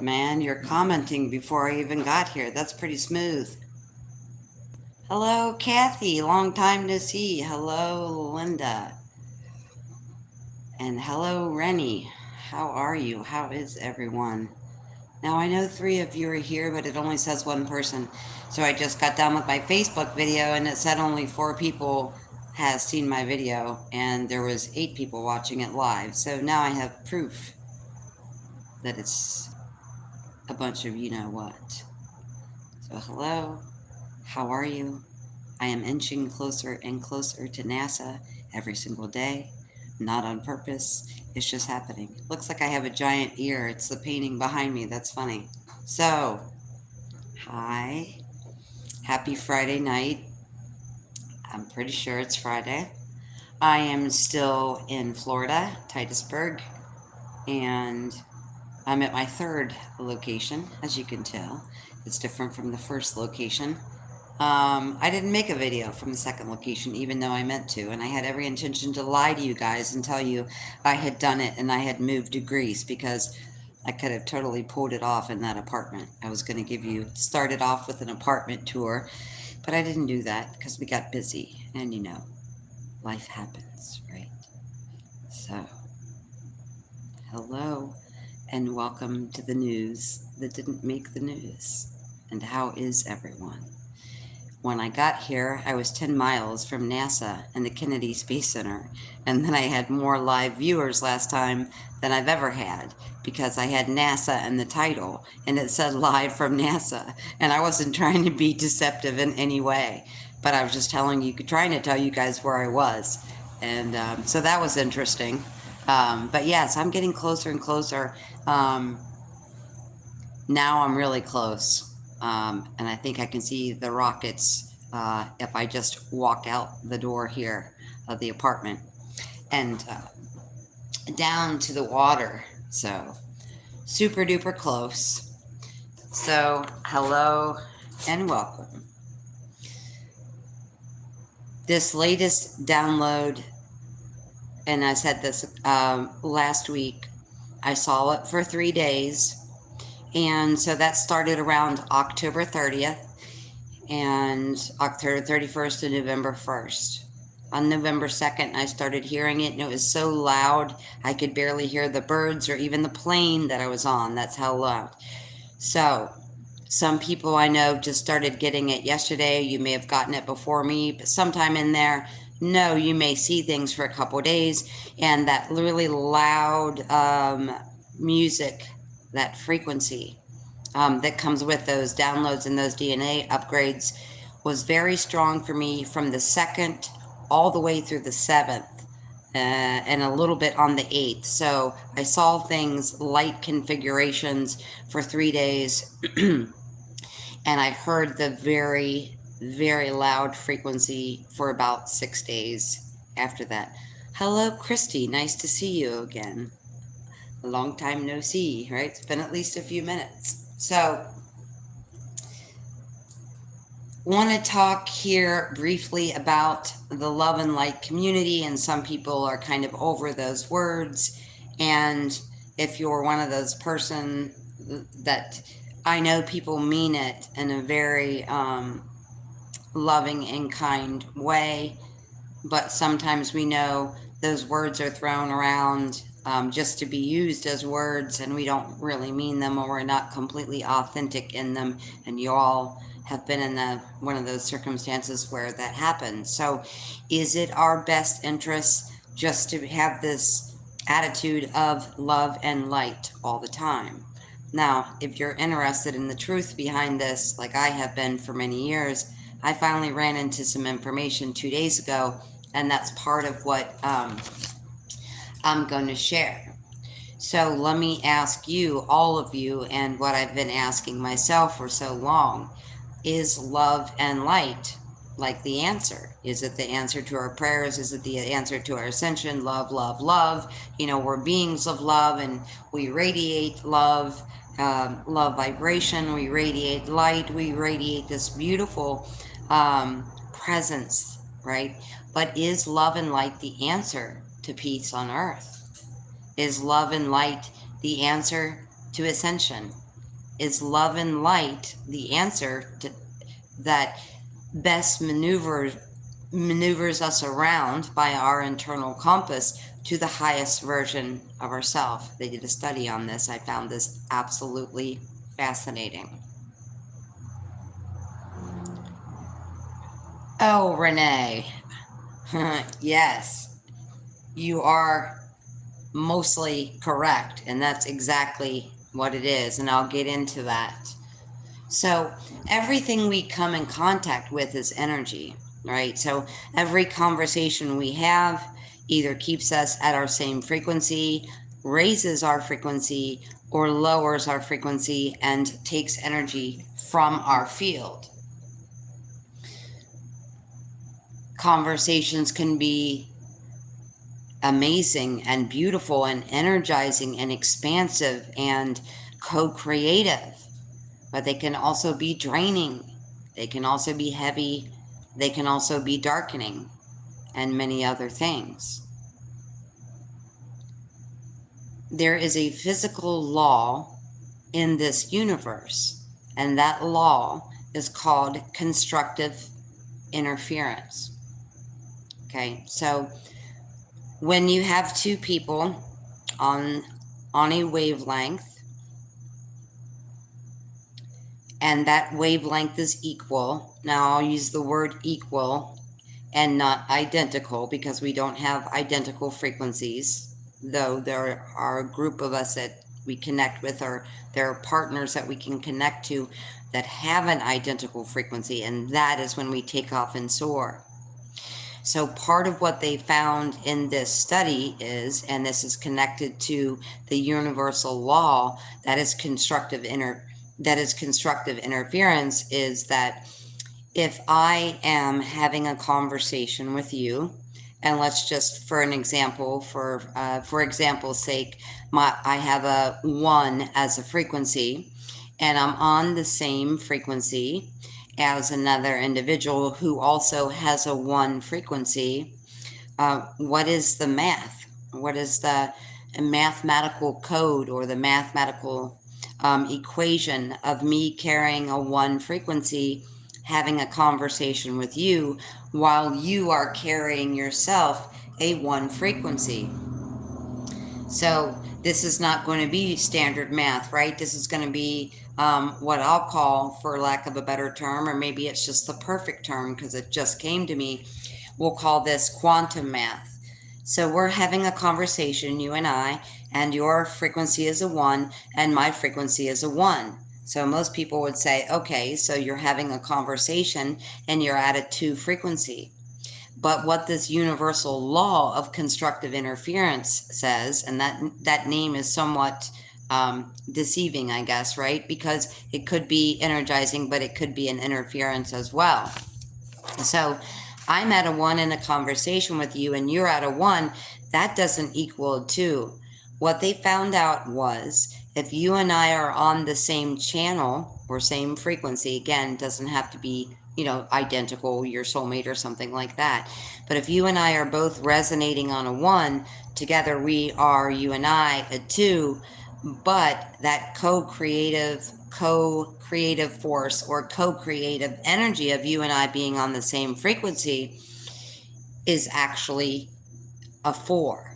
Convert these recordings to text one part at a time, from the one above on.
man? You're commenting before I even got here. That's pretty smooth. Hello, Kathy. Long time no see. Hello, Linda. And hello, Rennie. How are you? How is everyone? Now, I know 3 of you are here, but it only says 1 person. So I just got done with my Facebook video, and it said only 4 people has seen my video, and there was 8 people watching it live. So now I have proof that it's a bunch of you-know-what. So hello, how are you? I am inching closer and closer to NASA every single day. Not on purpose, it's just happening. Looks like I have a giant ear. It's the painting behind me. That's funny. So, hi. Happy Friday night. I'm pretty sure it's Friday. I am still in Florida, Titusburg, and I'm at my 3rd location, as you can tell. It's different from the 1st location. I didn't make a video from the 2nd location, even though I meant to, and I had every intention to lie to you guys and tell you I had done it and I had moved to Greece, because I could have totally pulled it off in that apartment. I was going to started off with an apartment tour, but I didn't do that because we got busy, and life happens, right? So, hello, and welcome to the news that didn't make the news. And how is everyone? When I got here, I was 10 miles from NASA and the Kennedy Space Center, and then I had more live viewers last time than I've ever had, because I had NASA in the title, and it said live from NASA, and I wasn't trying to be deceptive in any way, but I was just trying to tell you guys where I was, and so that was interesting. But yes, I'm getting closer and closer. Now I'm really close. And I think I can see the rockets if I just walk out the door here of the apartment and down to the water. So super duper close. So hello and welcome. This latest download, and I said this last week, I saw it for 3 days. And so that started around October 30th and October 31st to November 1st. On November 2nd, I started hearing it, and it was so loud, I could barely hear the birds or even the plane that I was on. That's how loud. So some people I know just started getting it yesterday. You may have gotten it before me, but sometime in there, no, you may see things for a couple of days. And that really loud music, that frequency that comes with those downloads and those DNA upgrades, was very strong for me from the 2nd all the way through the 7th, and a little bit on the 8th. So I saw things, light configurations for 3 days, and I heard the very, very loud frequency for about 6 days after that. Hello, Christy. Nice to see you again. A long time no see, right? It's been at least a few minutes. So, want to talk here briefly about the love and light community, and some people are kind of over those words. And if you're one of those person that I know, people mean it in a very loving and kind way, but sometimes we know those words are thrown around just to be used as words, and we don't really mean them, or we're not completely authentic in them. And you all have been in one of those circumstances where that happens. So is it our best interest just to have this attitude of love and light all the time? Now, if you're interested in the truth behind this, like I have been for many years, I finally ran into some information 2 days ago, and that's part of what I'm going to share. So let me ask you, all of you, and what I've been asking myself for so long: is love and light like the answer? Is it the answer to our prayers? Is it the answer to our ascension? Love, love, love. We're beings of love, and we radiate love, love vibration. We radiate light. We radiate this beautiful presence, right? But is love and light the answer to peace on earth? Is love and light the answer to ascension? is love and light the answer that best maneuvers us around by our internal compass to the highest version of ourselves? They did a study on this. I found this absolutely fascinating. Oh, Renee. Yes, you are mostly correct, and that's exactly what it is, and I'll get into that. So everything we come in contact with is energy, right? So every conversation we have either keeps us at our same frequency, raises our frequency, or lowers our frequency and takes energy from our field. Conversations can be amazing and beautiful and energizing and expansive and co-creative, but they can also be draining. They can also be heavy. They can also be darkening, and many other things. There is a physical law in this universe, and that law is called constructive interference. Okay, so when you have two people on a wavelength, and that wavelength is equal. Now I'll use the word equal and not identical, because we don't have identical frequencies, though there are a group of us that we connect with, or there are partners that we can connect to that have an identical frequency, and that is when we take off and soar. So part of what they found in this study is, and this is connected to the universal law that is constructive interference, is that if I am having a conversation with you, and let's just, for example's sake, I have a 1 as a frequency, and I'm on the same frequency as another individual who also has a 1 frequency. What is the math? What is the mathematical code, or the mathematical equation of me carrying a 1 frequency, having a conversation with you, while you are carrying yourself a 1 frequency? So this is not going to be standard math, right? This is going to be what I'll call, for lack of a better term, or maybe it's just the perfect term because it just came to me, we'll call this quantum math. So we're having a conversation, you and I, and your frequency is a 1 and my frequency is a 1. So most people would say, okay, so you're having a conversation and you're at a 2 frequency. But what this universal law of constructive interference says, and that name is somewhat deceiving, I guess, right? Because it could be energizing, but it could be an interference as well. So I'm at a 1 in a conversation with you, and you're at a 1. That doesn't equal a 2. What they found out was, if you and I are on the same channel or same frequency, again, doesn't have to be, identical, your soulmate or something like that. But if you and I are both resonating on a 1, together we are, you and I, a 2, but that co-creative force or co-creative energy of you and I being on the same frequency is actually a 4.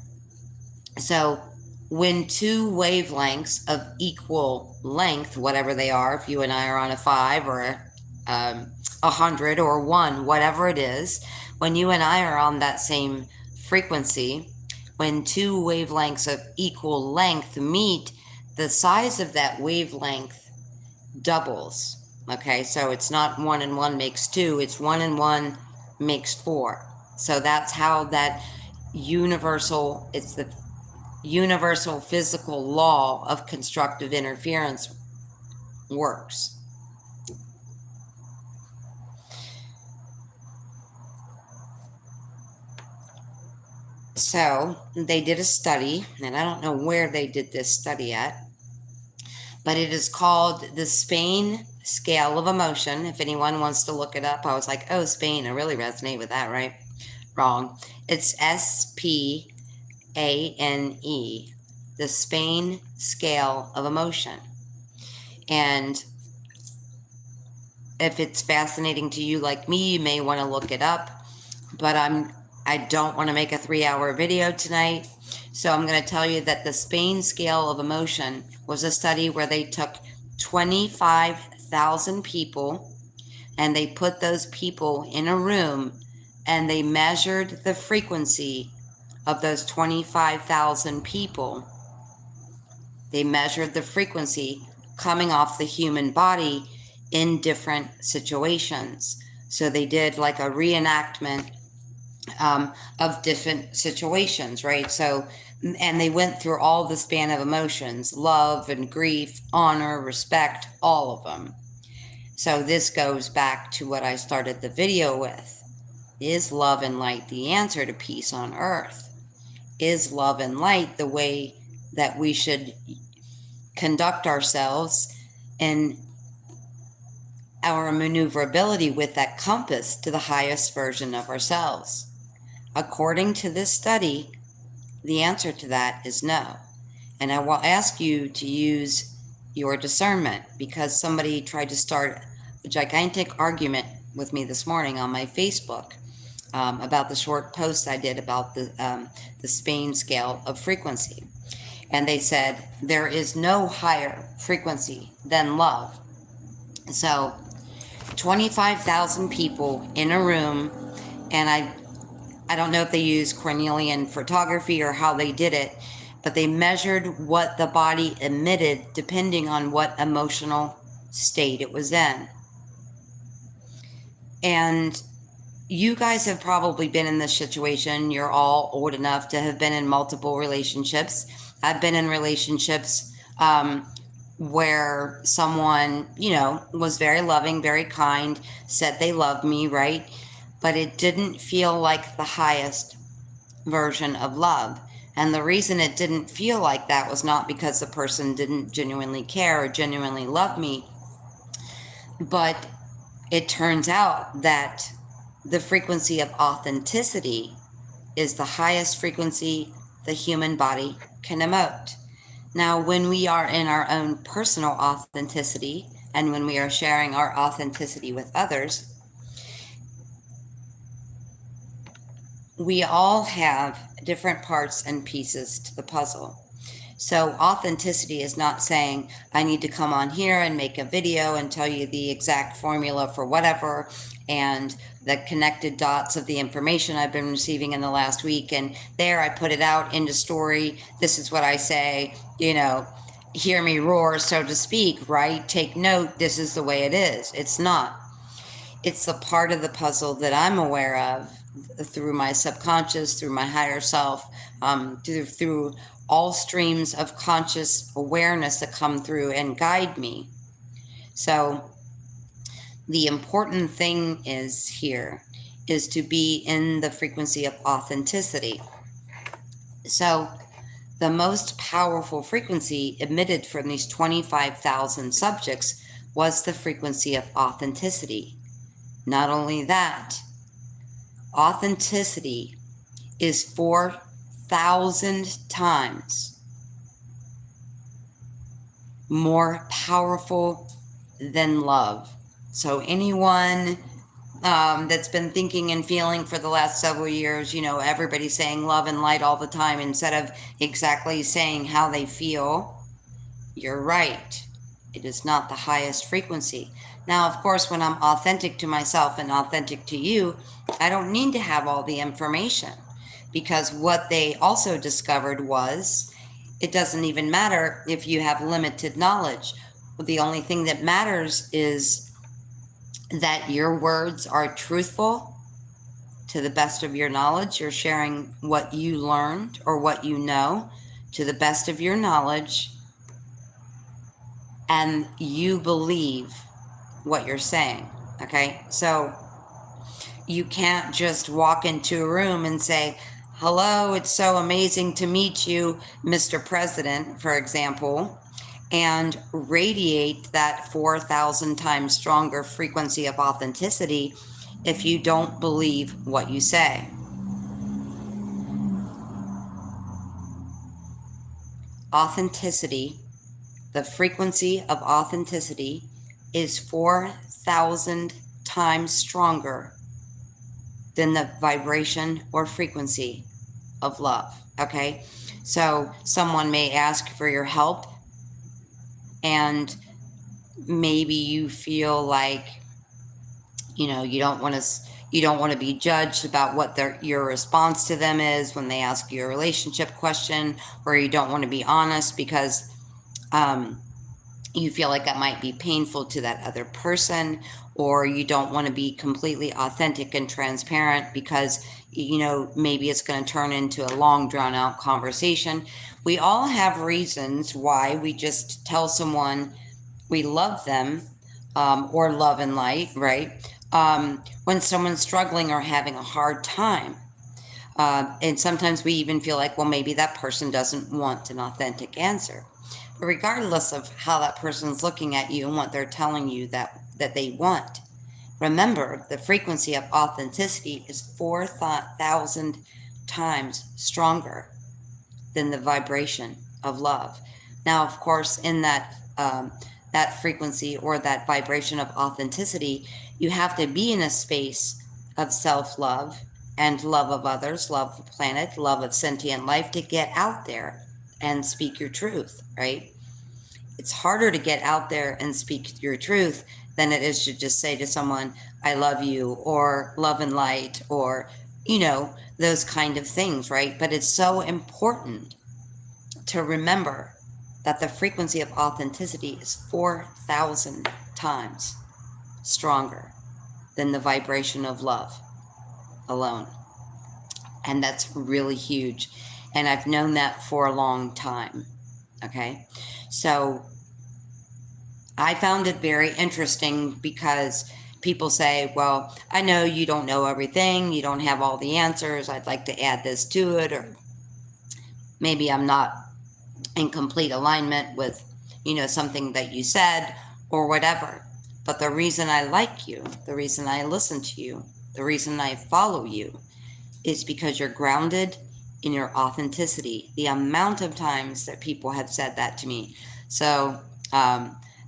So when 2 wavelengths of equal length, whatever they are, if you and I are on a 5 or 100 or 1, whatever it is, when you and I are on that same frequency, when 2 wavelengths of equal length meet, the size of that wavelength doubles. Okay, so it's not 1 and 1 makes 2, it's 1 and 1 makes 4. So that's how that it's the universal physical law of constructive interference works. So they did a study, and I don't know where they did this study at, but it is called the Spain Scale of Emotion. If anyone wants to look it up, I was like, oh, Spain, I really resonate with that, right? Wrong. It's SPANE, the Spain Scale of Emotion. And if it's fascinating to you like me, you may want to look it up. But I don't want to make a 3-hour video tonight. So I'm going to tell you that the Spain scale of emotion was a study where they took 25,000 people and they put those people in a room and they measured the frequency of those 25,000 people. They measured the frequency coming off the human body in different situations. So they did like a reenactment of different situations, right? So, and they went through all the span of emotions, love and grief, honor, respect, all of them. So this goes back to what I started the video with. Is love and light the answer to peace on earth? Is love and light the way that we should conduct ourselves and our maneuverability with that compass to the highest version of ourselves? According to this study, the answer to that is no. And I will ask you to use your discernment, because somebody tried to start a gigantic argument with me this morning on my Facebook about the short post I did about the Spain scale of frequency. And they said, there is no higher frequency than love. So 25,000 people in a room, and I don't know if they used Cornelian photography or how they did it, but they measured what the body emitted depending on what emotional state it was in. And you guys have probably been in this situation. You're all old enough to have been in multiple relationships. I've been in relationships where someone, was very loving, very kind, said they loved me, right? But it didn't feel like the highest version of love. And the reason it didn't feel like that was not because the person didn't genuinely care or genuinely love me, but it turns out that the frequency of authenticity is the highest frequency the human body can emote. Now, when we are in our own personal authenticity and when we are sharing our authenticity with others, we all have different parts and pieces to the puzzle. So authenticity is not saying, I need to come on here and make a video and tell you the exact formula for whatever and the connected dots of the information I've been receiving in the last week. And there I put it out into story. This is what I say, hear me roar, so to speak, right? Take note. This is the way it is. It's not. It's the part of the puzzle that I'm aware of through my subconscious, through my higher self, through all streams of conscious awareness that come through and guide me. So the important thing is to be in the frequency of authenticity. So the most powerful frequency emitted from these 25,000 subjects was the frequency of authenticity. Not only that, authenticity is 4,000 times more powerful than love. So anyone that's been thinking and feeling for the last several years, everybody's saying love and light all the time instead of exactly saying how they feel, you're right. It is not the highest frequency. Now, of course, when I'm authentic to myself and authentic to you, I don't need to have all the information, because what they also discovered was it doesn't even matter if you have limited knowledge. The only thing that matters is that your words are truthful to the best of your knowledge. You're sharing what you learned or what you know to the best of your knowledge, and you believe what you're saying. Okay, so you can't just walk into a room and say, hello, it's so amazing to meet you, Mr. President, for example, and radiate that 4,000 times stronger frequency of authenticity if you don't believe what you say. Authenticity The frequency of authenticity is 4,000 times stronger than the vibration or frequency of love. Okay? So someone may ask for your help, and maybe you feel like, you don't want to be judged about what your response to them is when they ask you a relationship question, or you don't want to be honest because you feel like that might be painful to that other person, or you don't want to be completely authentic and transparent because maybe it's going to turn into a long drawn out conversation. We all have reasons why we just tell someone we love them, or love and light, right? When someone's struggling or having a hard time. And sometimes we even feel like, well, maybe that person doesn't want an authentic answer. But regardless of how that person's looking at you and what they're telling you that they want, remember the frequency of authenticity is 4,000 times stronger than the vibration of love. Now, of course, in that frequency or that vibration of authenticity, you have to be in a space of self-love and love of others, love of the planet, love of sentient life, to get out there and speak your truth, right? It's harder to get out there and speak your truth than it is to just say to someone, I love you, or love and light, or, those kind of things, right? But it's so important to remember that the frequency of authenticity is 4,000 times stronger than the vibration of love alone. And that's really huge. And I've known that for a long time. Okay. So I found it very interesting because people say, well, I know you don't know everything. You don't have all the answers. I'd like to add this to it. Or maybe I'm not in complete alignment with, something that you said or whatever. But the reason I like you, the reason I listen to you, the reason I follow you is because you're grounded in your authenticity. The amount of times that people have said that to me. So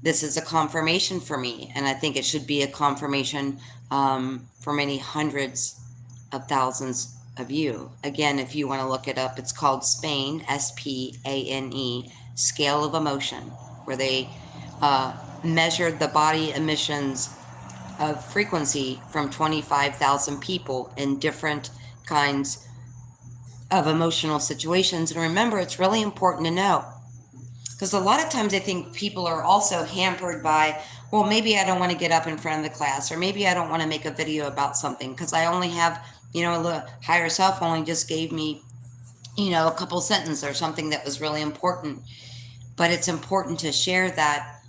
this is a confirmation for me, and I think it should be a confirmation for many hundreds of thousands of you. Again, if you want to look it up, it's called SPANE, SPANE, Scale of Emotion, where they measured the body emissions of frequency from 25,000 people in different kinds of emotional situations. And remember, it's really important to know, because a lot of times I think people are also hampered by, well, maybe I don't want to get up in front of the class, or maybe I don't want to make a video about something because I only have, the higher self only just gave me, a couple sentences or something that was really important. But it's important to share that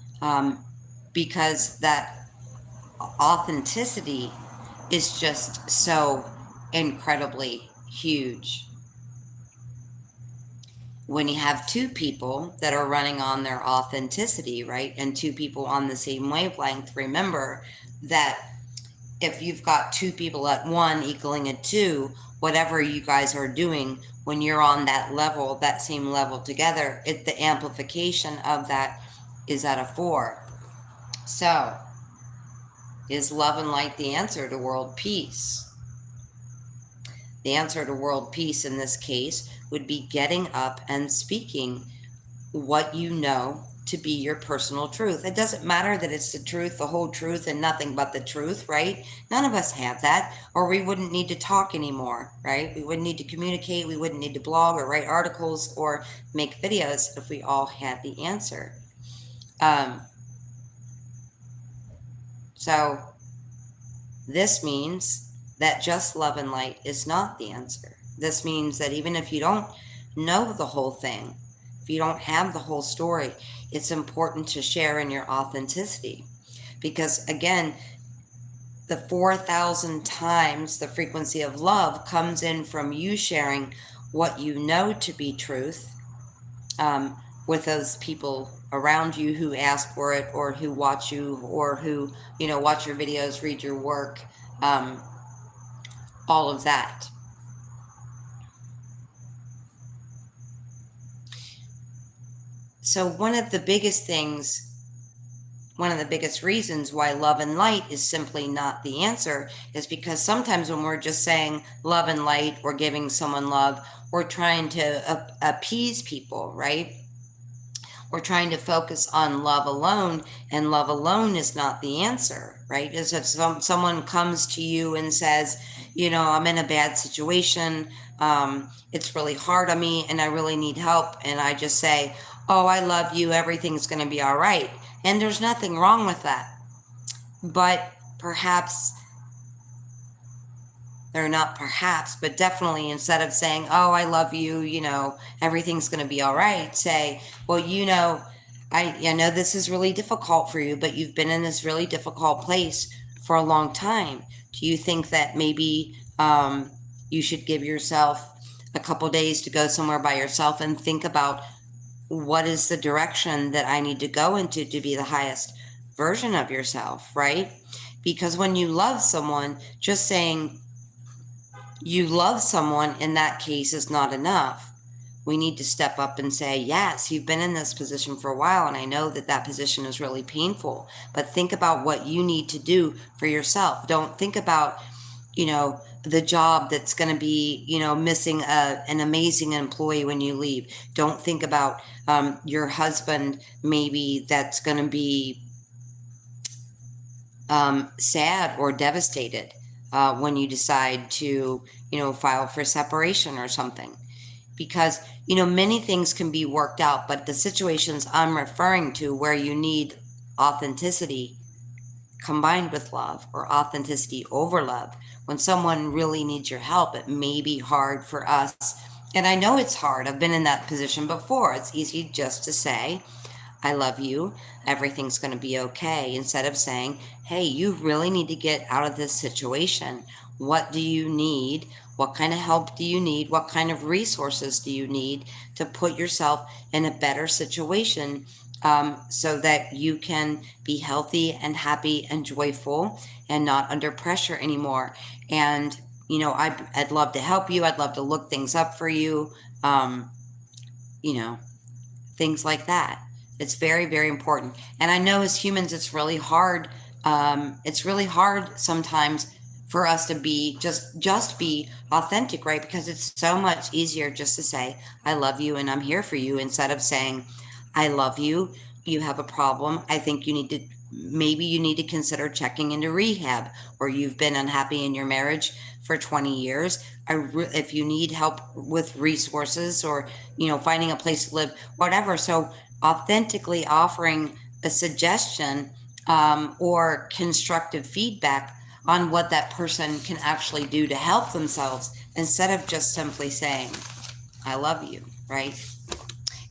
because that authenticity is just so incredibly huge. When you have two people that are running on their authenticity, right, and two people on the same wavelength, remember that if you've got two people at 1 equaling a 2, whatever you guys are doing, when you're on that level, that same level together, the amplification of that is at a 4. So, is love and light the answer to world peace? The answer to world peace in this case would be getting up and speaking what you know to be your personal truth. It doesn't matter that it's the truth, the whole truth, and nothing but the truth, right? None of us have that, or we wouldn't need to talk anymore, right? We wouldn't need to communicate, we wouldn't need to blog or write articles or make videos if we all had the answer. So this means that just love and light is not the answer. This means that even if you don't know the whole thing, if you don't have the whole story, it's important to share in your authenticity. Because again, the 4,000 times the frequency of love comes in from you sharing what you know to be truth with those people around you who ask for it, or who watch you, or who, watch your videos, read your work, all of that. So one of the biggest reasons why love and light is simply not the answer is because sometimes when we're just saying love and light or giving someone love, we're trying to appease people, right? We're trying to focus on love alone, and love alone is not the answer, right? As if someone comes to you and says, I'm in a bad situation, it's really hard on me, and I really need help, and I just say, oh, I love you, everything's going to be all right. And there's nothing wrong with that. But perhaps, or not perhaps, but definitely instead of saying, oh, I love you, everything's going to be all right, say, well, I know this is really difficult for you, but you've been in this really difficult place for a long time. Do you think that maybe you should give yourself a couple days to go somewhere by yourself and think about what is the direction that I need to go into to be the highest version of yourself, right? Because when you love someone, just saying you love someone in that case is not enough. We need to step up and say, yes, you've been in this position for a while, and I know that position is really painful, but think about what you need to do for yourself. Don't think about, the job that's going to be, missing an amazing employee when you leave. Don't think about your husband maybe that's going to be sad or devastated when you decide to, file for separation or something. Because, many things can be worked out, but the situations I'm referring to where you need authenticity combined with love, or authenticity over love, when someone really needs your help, it may be hard for us. And I know it's hard. I've been in that position before. It's easy just to say, I love you, everything's going to be okay, instead of saying, hey, you really need to get out of this situation. What do you need? What kind of help do you need? What kind of resources do you need to put yourself in a better situation so that you can be healthy and happy and joyful and not under pressure anymore? And, I'd love to help you. I'd love to look things up for you, things like that. It's very, very important. And I know as humans, it's really hard. It's really hard sometimes for us to be just be authentic, right? Because it's so much easier just to say, I love you and I'm here for you, instead of saying, I love you, you have a problem, I think maybe you need to consider checking into rehab, or you've been unhappy in your marriage for 20 years. If you need help with resources, or, finding a place to live, whatever. So authentically offering a suggestion or constructive feedback on what that person can actually do to help themselves, instead of just simply saying, I love you, right?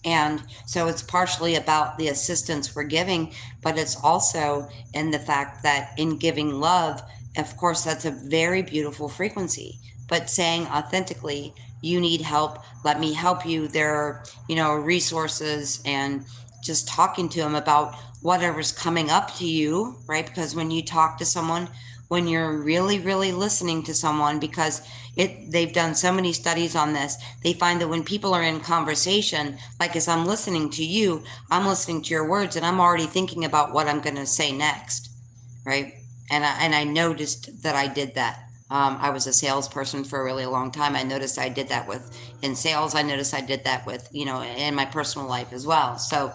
And so it's partially about the assistance we're giving, but it's also in the fact that in giving love, of course, that's a very beautiful frequency, but saying authentically, you need help, let me help you. There are, resources, and just talking to them about whatever's coming up to you, right? Because when you talk to someone, when you're really, really listening to someone, because they've done so many studies on this, they find that when people are in conversation, like as I'm listening to you, I'm listening to your words, and I'm already thinking about what I'm going to say next, right? And I noticed that I did that. I was a salesperson for a really long time. I noticed I did that in sales. I noticed I did that with, in my personal life as well. So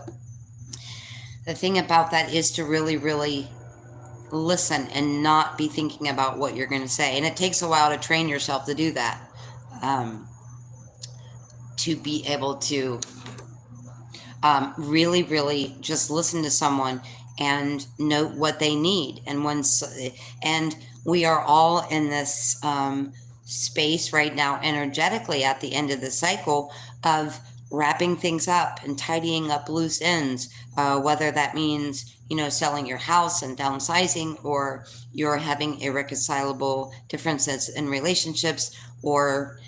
the thing about that is to really, really listen and not be thinking about what you're going to say. And it takes a while to train yourself to do that, to be able to really, really just listen to someone and note what they need. And we are all in this space right now, energetically, at the end of the cycle of wrapping things up and tidying up loose ends, whether that means selling your house and downsizing, or you're having irreconcilable differences in relationships, or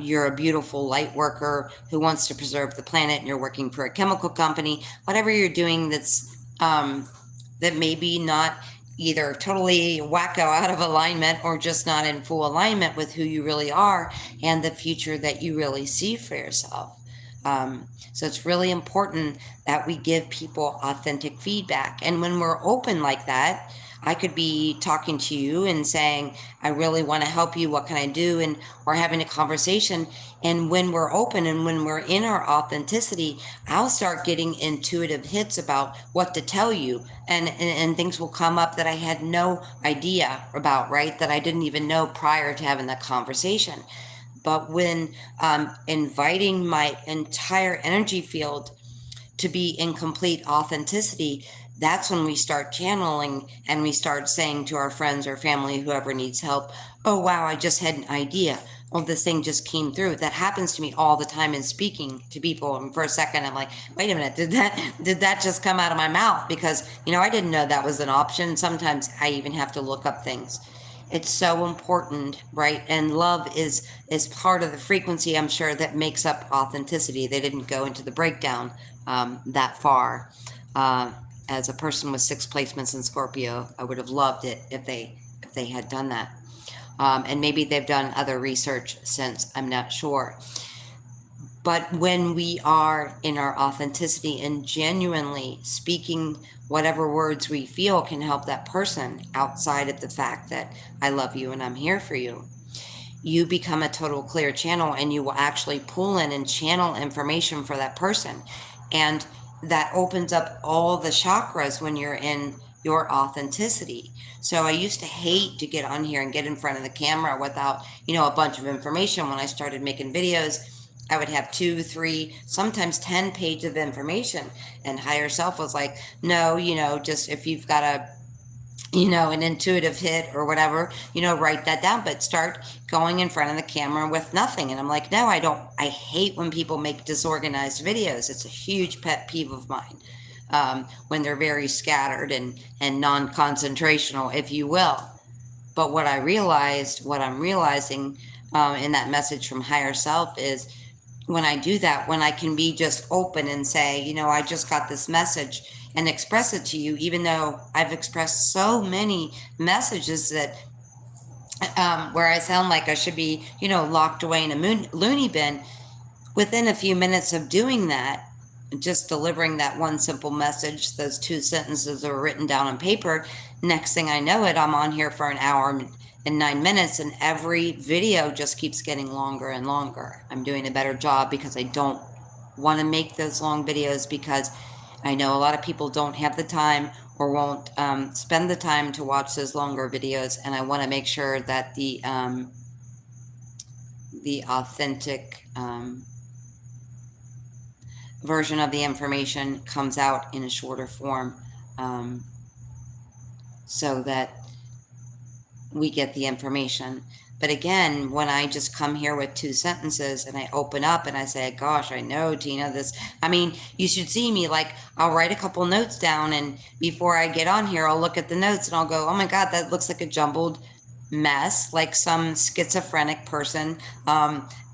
you're a beautiful light worker who wants to preserve the planet and you're working for a chemical company. Whatever you're doing that's that may be not either totally wacko out of alignment, or just not in full alignment with who you really are and the future that you really see for yourself. So it's really important that we give people authentic feedback. And when we're open like that, I could be talking to you and saying, I really want to help you. What can I do? And we're having a conversation. And when we're open and when we're in our authenticity, I'll start getting intuitive hits about what to tell you. And things will come up that I had no idea about, right? That I didn't even know prior to having that conversation. But when inviting my entire energy field to be in complete authenticity, that's when we start channeling and we start saying to our friends or family, whoever needs help, oh, wow, I just had an idea. Well, this thing just came through. That happens to me all the time in speaking to people. And for a second, I'm like, wait a minute, did that just come out of my mouth? Because, I didn't know that was an option. Sometimes I even have to look up things. It's so important, right? And love is part of the frequency, I'm sure, that makes up authenticity. They didn't go into the breakdown that far. As a person with 6 placements in Scorpio, I would have loved it if they had done that. And maybe they've done other research since, I'm not sure. But when we are in our authenticity and genuinely speaking whatever words we feel can help that person outside of the fact that I love you and I'm here for you, you become a total clear channel, and you will actually pull in and channel information for that person. And that opens up all the chakras when you're in your authenticity. So I used to hate to get on here and get in front of the camera without, a bunch of information. When I started making videos, I would have 2, 3, sometimes 10 pages of information. And higher self was like, no, just if you've got an intuitive hit or whatever, write that down, but start going in front of the camera with nothing. And I'm like, no, I don't. I hate when people make disorganized videos. It's a huge pet peeve of mine. When they're very scattered and non-concentrational, if you will. But what I'm realizing in that message from higher self is, when I do that, when I can be just open and say, I just got this message, and express it to you, even though I've expressed so many messages that where I sound like I should be, locked away in a loony bin. Within a few minutes of doing that, just delivering that one simple message, those 2 sentences are written down on paper. Next thing I know it, I'm on here for an hour and 9 minutes, and every video just keeps getting longer and longer. I'm doing a better job because I don't want to make those long videos, because I know a lot of people don't have the time or won't spend the time to watch those longer videos, and I want to make sure that the authentic version of the information comes out in a shorter form, so that we get the information. But again, when I just come here with 2 sentences and I open up and I say, gosh, I know, Tina, this, you should see me, like, I'll write a couple notes down, and before I get on here, I'll look at the notes and I'll go, oh my God, that looks like a jumbled mess, like some schizophrenic person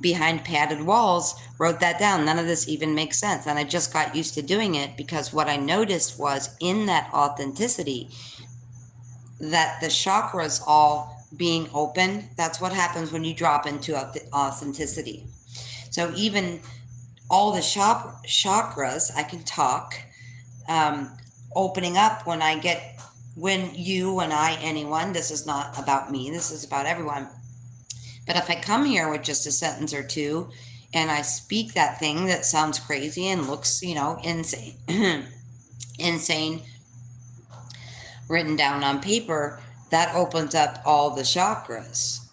behind padded walls wrote that down. None of this even makes sense. And I just got used to doing it, because what I noticed was, in that authenticity, that the chakras all being open, that's what happens when you drop into authenticity. So even all the chakras, I can talk, opening up when you and I, anyone, this is not about me, this is about everyone. But if I come here with just a sentence or 2 and I speak that thing that sounds crazy and looks, insane, insane, written down on paper, that opens up all the chakras.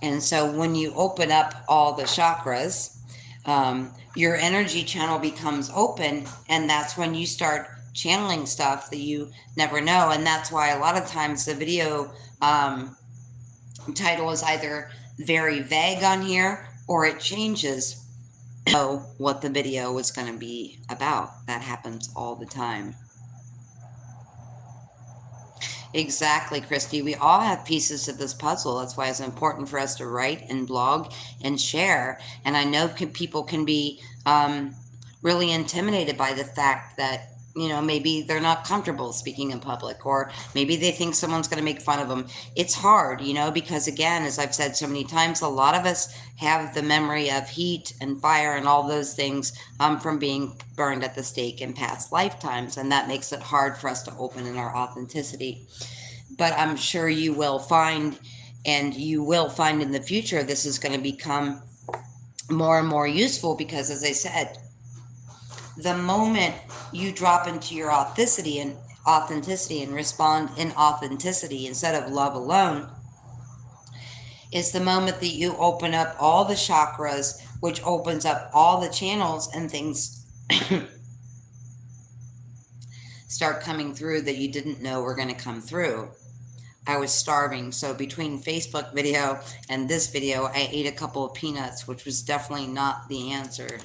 And so when you open up all the chakras, your energy channel becomes open, and that's when you start channeling stuff that you never know. And that's why a lot of times the video title is either very vague on here, or it changes know what the video is going to be about. That happens all the time. Exactly, Christy. We all have pieces to this puzzle. That's why it's important for us to write and blog and share. And I know people can be really intimidated by the fact that, maybe they're not comfortable speaking in public, or maybe they think someone's going to make fun of them. It's hard, because again, as I've said so many times, a lot of us have the memory of heat and fire and all those things from being burned at the stake in past lifetimes, and that makes it hard for us to open in our authenticity. But I'm sure you will find, and you will find in the future, this is going to become more and more useful, because as I said, the moment you drop into your authenticity and respond in authenticity instead of love alone, is the moment that you open up all the chakras, which opens up all the channels, and things start coming through that you didn't know were going to come through. I was starving, so between Facebook video and this video, I ate a couple of peanuts, which was definitely not the answer.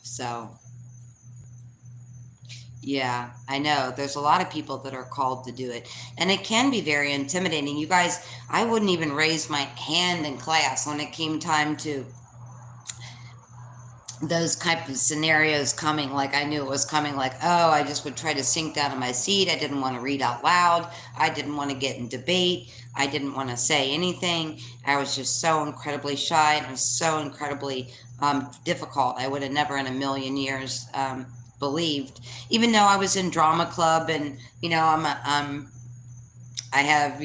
So yeah, I know. There's a lot of people that are called to do it. And it can be very intimidating. You guys, I wouldn't even raise my hand in class when it came time to those type of scenarios coming. Like, I knew it was coming. Like, oh, I just would try to sink down in my seat. I didn't want to read out loud. I didn't want to get in debate. I didn't want to say anything. I was just so incredibly shy, and it was so incredibly difficult. I would have never in a million years believed, even though I was in drama club, and I have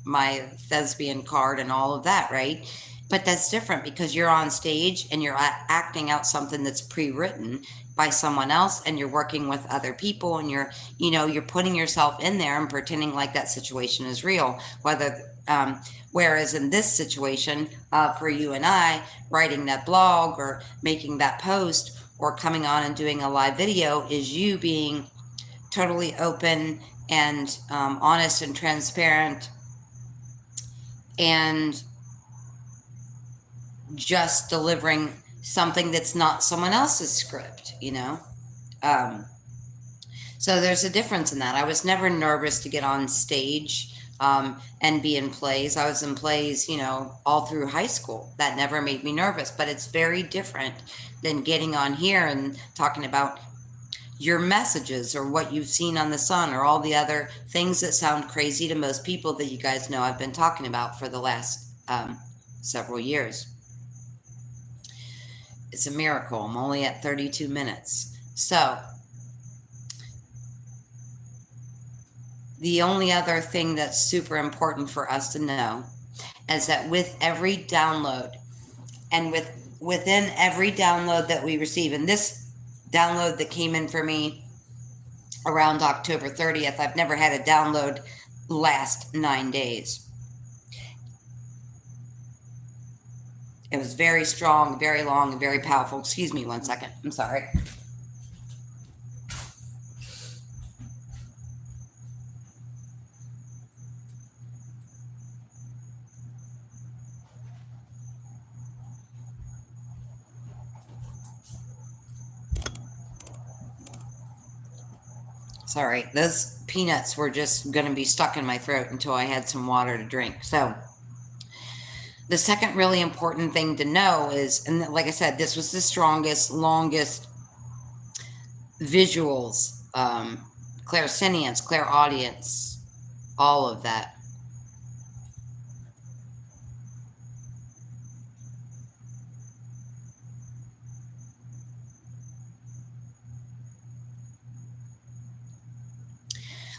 my thespian card and all of that, right? But that's different, because you're on stage and you're acting out something that's pre-written by someone else, and you're working with other people, and you're putting yourself in there and pretending like that situation is real. Whereas in this situation, for you and I, writing that blog or making that post or coming on and doing a live video is you being totally open and honest and transparent, and just delivering something that's not someone else's script, So there's a difference in that. I was never nervous to get on stage and be in plays. I was in plays, all through high school. That never made me nervous, but it's very different than getting on here and talking about your messages or what you've seen on the sun or all the other things that sound crazy to most people that you guys know I've been talking about for the last several years. It's a miracle. I'm only at 32 minutes. So the only other thing that's super important for us to know is that with every download, and within every download that we receive, and this download that came in for me around October 30th, I've never had a download last 9 days. It was very strong, very long, and very powerful. Excuse me 1 second. I'm sorry. Sorry, those peanuts were just going to be stuck in my throat until I had some water to drink. So the second really important thing to know is, and like I said, this was the strongest, longest visuals, clairsentience, clairaudience, all of that.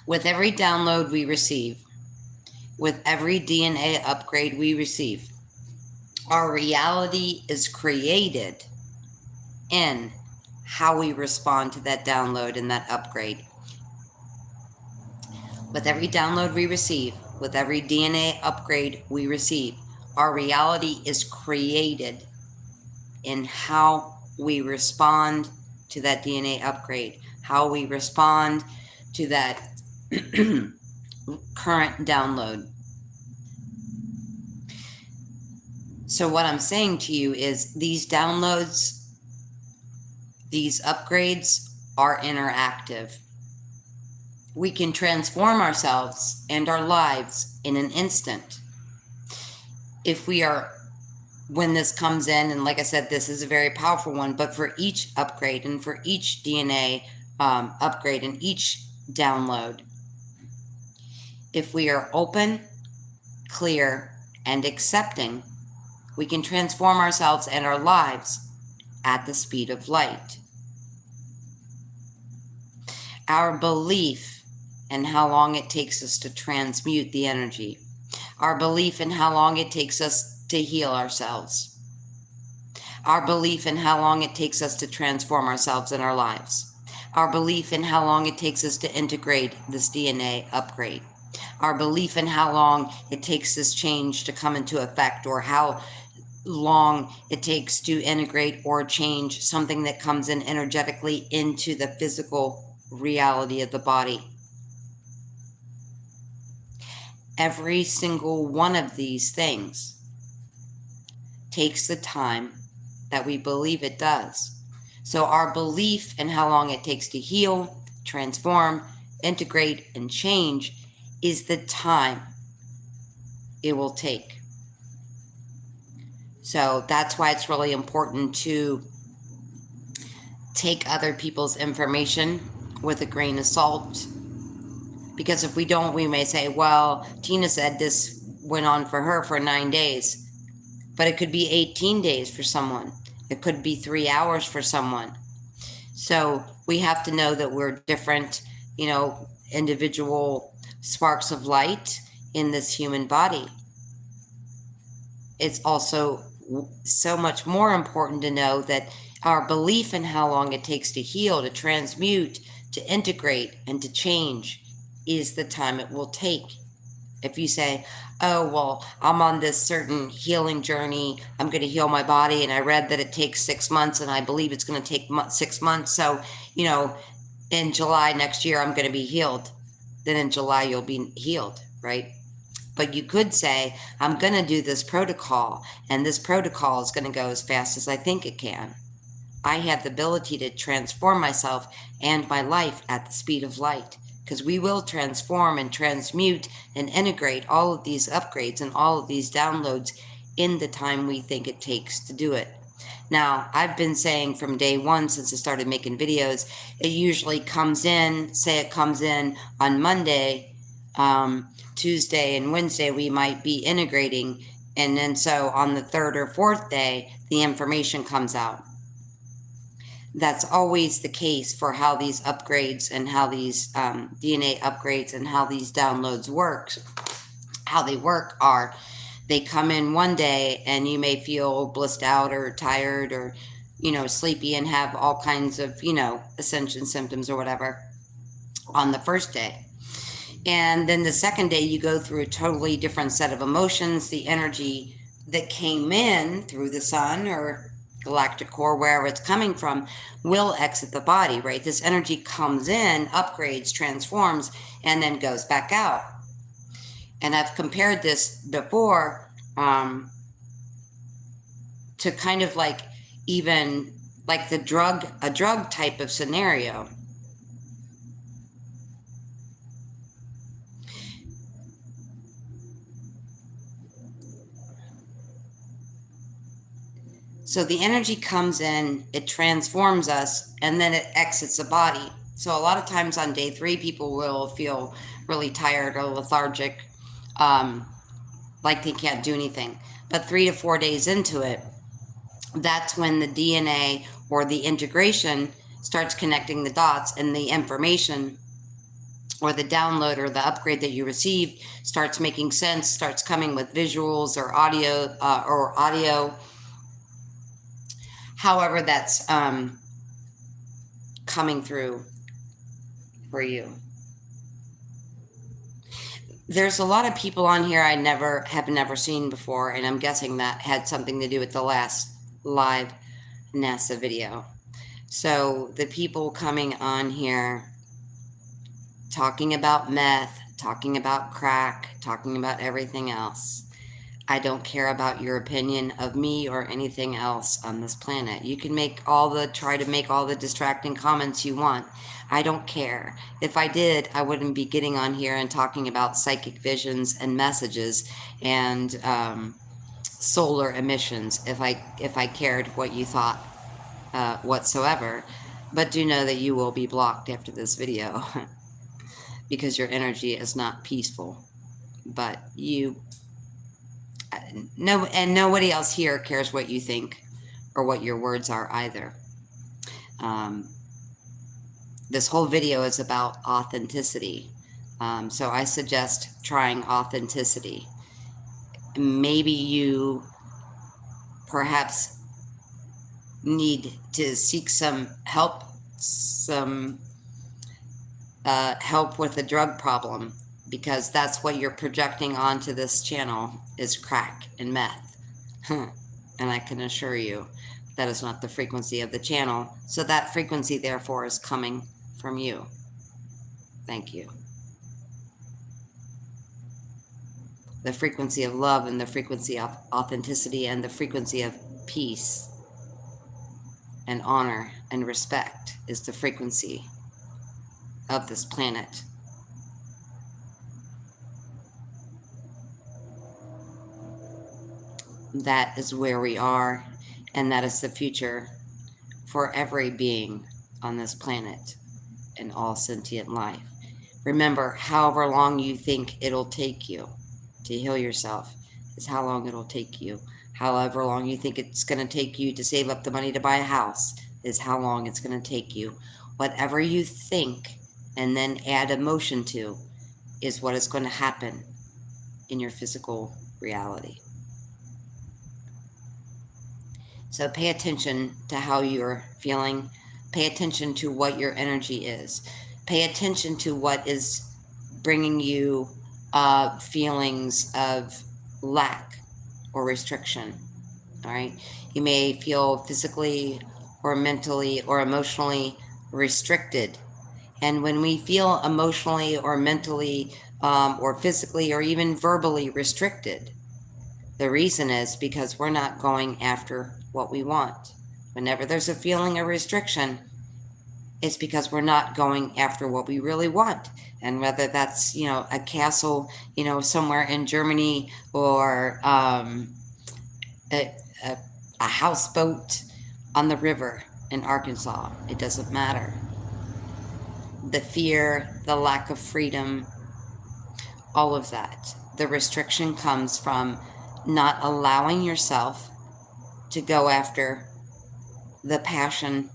With every download we receive, with every DNA upgrade we receive, our reality is created in how we respond to that download and that upgrade. With every download we receive, with every DNA upgrade we receive, our reality is created in how we respond to that DNA upgrade, how we respond to that current download. So what I'm saying to you is these downloads, these upgrades are interactive. We can transform ourselves and our lives in an instant. When this comes in, and like I said, this is a very powerful one, but for each upgrade and for each DNA upgrade in each download. If we are open, clear, and accepting, we can transform ourselves and our lives at the speed of light. Our belief in how long it takes us to transmute the energy, our belief in how long it takes us to heal ourselves, our belief in how long it takes us to transform ourselves in our lives, our belief in how long it takes us to integrate this DNA upgrade, our belief in how long it takes this change to come into effect, or how long it takes to integrate or change something that comes in energetically into the physical reality of the body. Every single one of these things takes the time that we believe it does. So our belief in how long it takes to heal, transform, integrate, and change is the time it will take. So that's why it's really important to take other people's information with a grain of salt. Because if we don't, we may say, well, Tina said this went on for her for 9 days. But it could be 18 days for someone. It could be 3 hours for someone. So we have to know that we're different, individual sparks of light in this human body. It's also so much more important to know that our belief in how long it takes to heal, to transmute, to integrate, and to change is the time it will take. If you say, oh, well, I'm on this certain healing journey, I'm going to heal my body, and I read that it takes 6 months, and I believe it's going to take 6 months, so, in July next year, I'm going to be healed. Then in July, you'll be healed, right? But you could say, I'm going to do this protocol, and this protocol is going to go as fast as I think it can. I have the ability to transform myself and my life at the speed of light, because we will transform and transmute and integrate all of these upgrades and all of these downloads in the time we think it takes to do it. Now, I've been saying from day one, since I started making videos, it usually comes in, say it comes in on Monday, Tuesday and Wednesday, we might be integrating. And then so on the third or fourth day, the information comes out. That's always the case for how these upgrades and how these DNA upgrades and how these downloads work. How they work are, they come in one day and you may feel blissed out or tired or, sleepy and have all kinds of, ascension symptoms or whatever on the first day. And then the second day you go through a totally different set of emotions. The energy that came in through the sun or galactic core, wherever it's coming from, will exit the body, right? This energy comes in, upgrades, transforms, and then goes back out. And I've compared this before to kind of like even like a drug type of scenario. So the energy comes in, it transforms us, and then it exits the body. So a lot of times on day 3, people will feel really tired or lethargic, like they can't do anything. But 3 to 4 days into it, that's when the DNA or the integration starts connecting the dots, and the information or the download or the upgrade that you received starts making sense, starts coming with visuals or audio. However that's coming through for you. There's a lot of people on here I have never seen before, and I'm guessing that had something to do with the last live NASA video. So the people coming on here talking about meth, talking about crack, talking about everything else. I don't care about your opinion of me or anything else on this planet. You can try to make all the distracting comments you want. I don't care. If I did, I wouldn't be getting on here and talking about psychic visions and messages and solar emissions if I cared what you thought whatsoever. But do know that you will be blocked after this video because your energy is not peaceful. But and nobody else here cares what you think or what your words are either. This whole video is about authenticity. So I suggest trying authenticity. Maybe you perhaps need to seek some help, help with a drug problem, because that's what you're projecting onto this channel is crack and meth. And I can assure you that is not the frequency of the channel. So that frequency, therefore, is coming from you. Thank you. The frequency of love and the frequency of authenticity and the frequency of peace and honor and respect is the frequency of this planet. That is where we are, and that is the future for every being on this planet and all sentient life. Remember, however long you think it'll take you to heal yourself is how long it'll take you. However long you think it's going to take you to save up the money to buy a house is how long it's going to take you. Whatever you think and then add emotion to is what is going to happen in your physical reality. So pay attention to how you're feeling. Pay attention to what your energy is. Pay attention to what is bringing you feelings of lack or restriction. All right. You may feel physically or mentally or emotionally restricted. And when we feel emotionally or mentally or physically or even verbally restricted, the reason is because we're not going after what we want. Whenever there's a feeling of restriction, it's because we're not going after what we really want. And whether that's, a castle, somewhere in Germany or a houseboat on the river in Arkansas, it doesn't matter. The fear, the lack of freedom, all of that. The restriction comes from not allowing yourself to go after the passion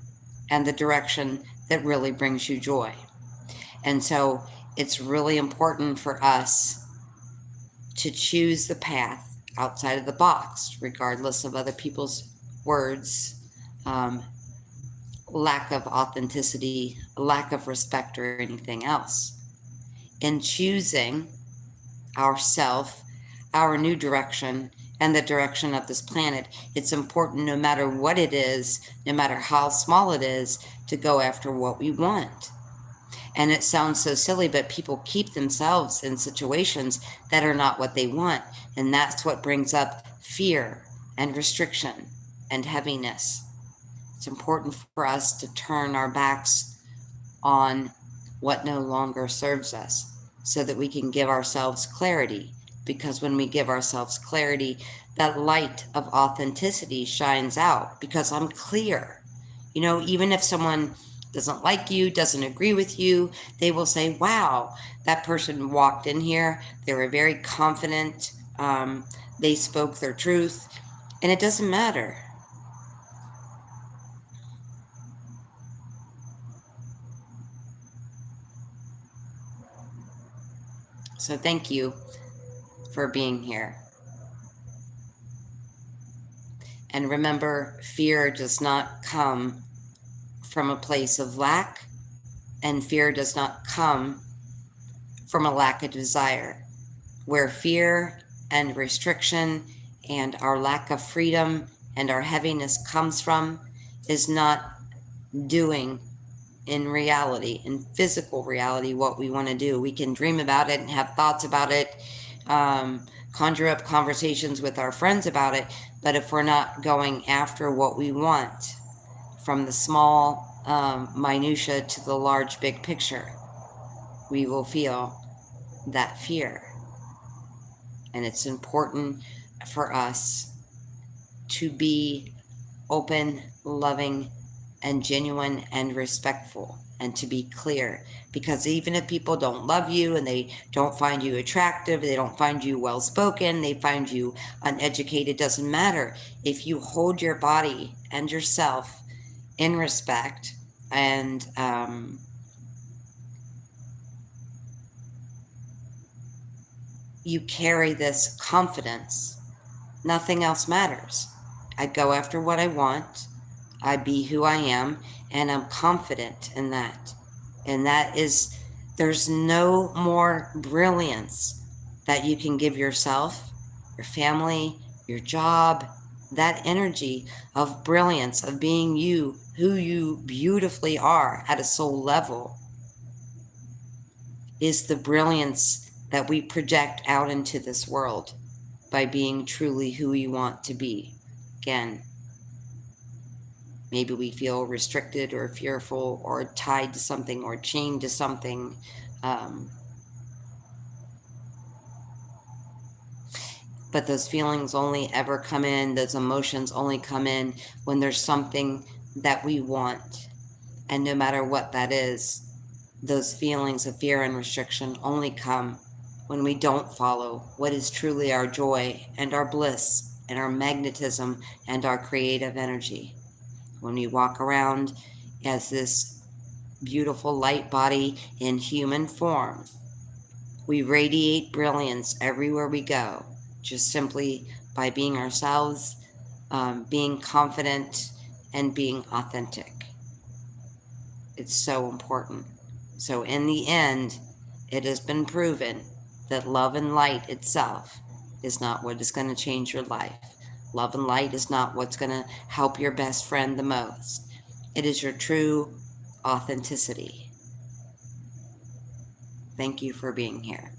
and the direction that really brings you joy. And so it's really important for us to choose the path outside of the box, regardless of other people's words, lack of authenticity, lack of respect, or anything else. In choosing ourself, our new direction, and the direction of this planet, it's important, no matter what it is, no matter how small it is, to go after what we want. And it sounds so silly, but people keep themselves in situations that are not what they want. And that's what brings up fear and restriction and heaviness. It's important for us to turn our backs on what no longer serves us so that we can give ourselves clarity. Because when we give ourselves clarity, that light of authenticity shines out, because I'm clear. Even if someone doesn't like you, doesn't agree with you, they will say, wow, that person walked in here. They were very confident. They spoke their truth, and it doesn't matter. So thank you for being here. And remember, fear does not come from a place of lack, and fear does not come from a lack of desire. Where fear and restriction and our lack of freedom and our heaviness comes from is not doing in reality, in physical reality, what we want to do. We can dream about it and have thoughts about it, conjure up conversations with our friends about it, but if we're not going after what we want, from the small minutia to the large big picture, we will feel that fear. And it's important for us to be open, loving, and genuine and respectful, and to be clear. Because even if people don't love you and they don't find you attractive, they don't find you well-spoken, they find you uneducated, doesn't matter. If you hold your body and yourself in respect and you carry this confidence, nothing else matters. I go after what I want, I be who I am, and I'm confident in that. And that is, there's no more brilliance that you can give yourself, your family, your job, that energy of brilliance, of being you, who you beautifully are at a soul level, is the brilliance that we project out into this world by being truly who we want to be. Again, maybe we feel restricted or fearful or tied to something or chained to something. But those feelings only ever come in, those emotions only come in when there's something that we want. And no matter what that is, those feelings of fear and restriction only come when we don't follow what is truly our joy and our bliss and our magnetism and our creative energy. When we walk around as this beautiful light body in human form, we radiate brilliance everywhere we go, just simply by being ourselves, being confident, and being authentic. It's so important. So in the end, it has been proven that love and light itself is not what is going to change your life. Love and light is not what's going to help your best friend the most. It is your true authenticity. Thank you for being here.